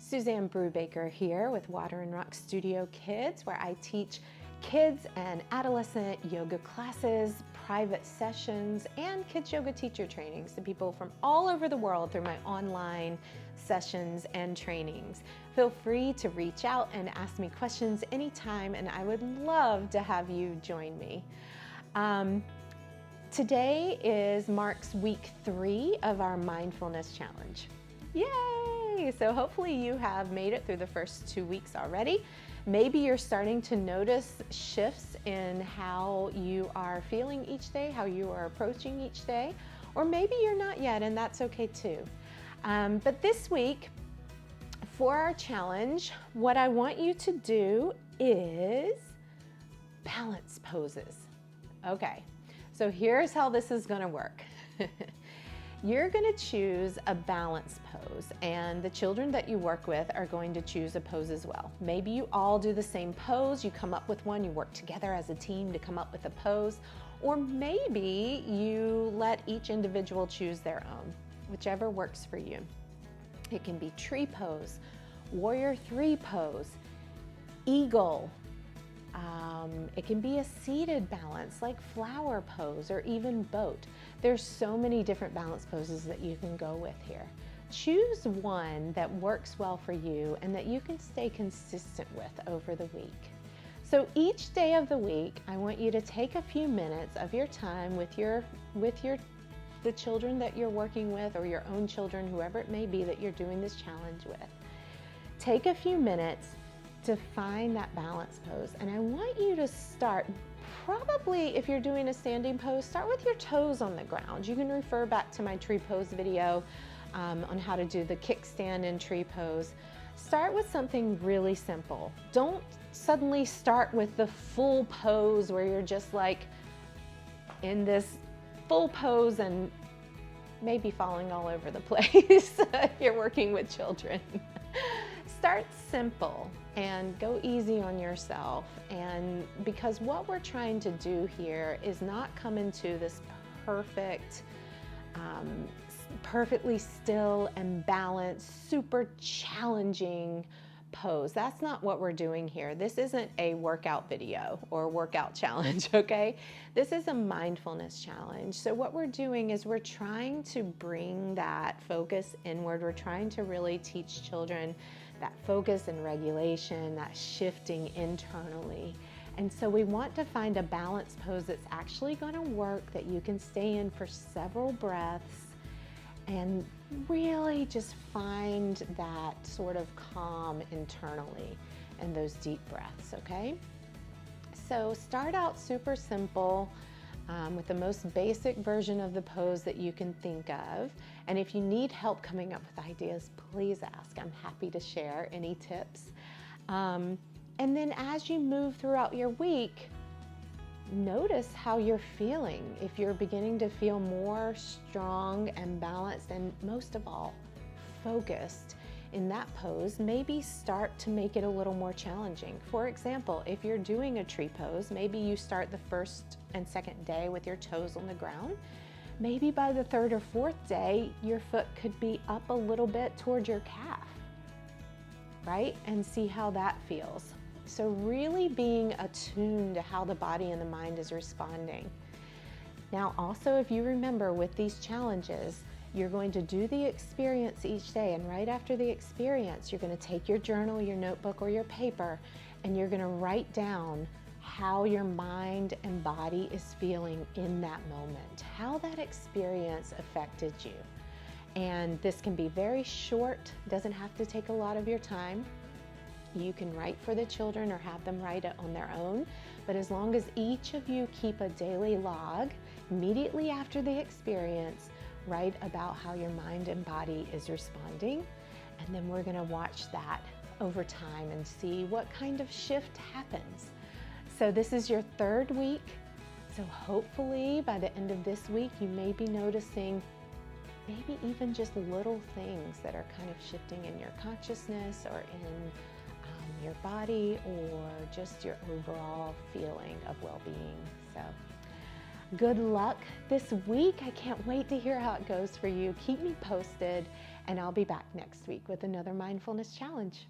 Suzanne Brubaker here with Water and Rock Studio Kids, where I teach kids and adolescent yoga classes, private sessions, and kids yoga teacher trainings to people from all over the world through my online sessions and trainings. Feel free to reach out and ask me questions anytime, and I would love to have you join me. Today marks week 3 of our Mindfulness Challenge. Yay! So hopefully you have made it through the first 2 weeks already. Maybe you're starting to notice shifts in how you are feeling each day, how you are approaching each day, or maybe you're not yet, and that's okay too. But this week, for our challenge, what I want you to do is balance poses. Okay, so here's how this is gonna work. You're going to choose a balance pose, and the children that you work with are going to choose a pose as well. Maybe you all do the same pose, you come up with one, you work together as a team to come up with a pose, or maybe you let each individual choose their own, whichever works for you. It can be tree pose, warrior 3 pose, eagle. It can be a seated balance like flower pose or even boat. There's so many different balance poses that you can go with here. Choose one that works well for you and that you can stay consistent with over the week. So each day of the week, I want you to take a few minutes of your time with the children that you're working with, or your own children, whoever it may be that you're doing this challenge with. Take a few minutes to find that balance pose, and I want you to start, probably if you're doing a standing pose, start with your toes on the ground. You can refer back to my tree pose video on how to do the kickstand and tree pose. Start with something really simple. Don't suddenly start with the full pose where you're just like in this full pose and maybe falling all over the place if you're working with children. Start simple and go easy on yourself, and because what we're trying to do here is not come into this perfectly still and balanced, super challenging pose. That's not what we're doing here. This isn't a workout video or workout challenge, okay? This is a mindfulness challenge. So what we're doing is we're trying to bring that focus inward. We're trying to really teach children that focus and regulation, that shifting internally. And so we want to find a balance pose that's actually going to work, that you can stay in for several breaths and really just find that sort of calm internally and those deep breaths, okay? So start out super simple with the most basic version of the pose that you can think of. And if you need help coming up with ideas, please ask. I'm happy to share any tips. And then as you move throughout your week, notice how you're feeling. If you're beginning to feel more strong and balanced, and most of all, focused in that pose, maybe start to make it a little more challenging. For example, if you're doing a tree pose, maybe you start the first and second day with your toes on the ground. Maybe by the 3rd or 4th day, your foot could be up a little bit toward your calf, right? And see how that feels. So really being attuned to how the body and the mind is responding. Now also, if you remember with these challenges, you're going to do the experience each day, and right after the experience, you're going to take your journal, your notebook, or your paper, and you're going to write down how your mind and body is feeling in that moment, how that experience affected you. And this can be very short, doesn't have to take a lot of your time. You can write for the children or have them write it on their own, but as long as each of you keep a daily log immediately after the experience, write about how your mind and body is responding, and then we're going to watch that over time and see what kind of shift happens. So this is your 3rd week, so hopefully by the end of this week you may be noticing maybe even just little things that are kind of shifting in your consciousness or in your body, or just your overall feeling of well-being. So Good luck this week. I can't wait to hear how it goes for you. Keep me posted, and I'll be back next week with another mindfulness challenge.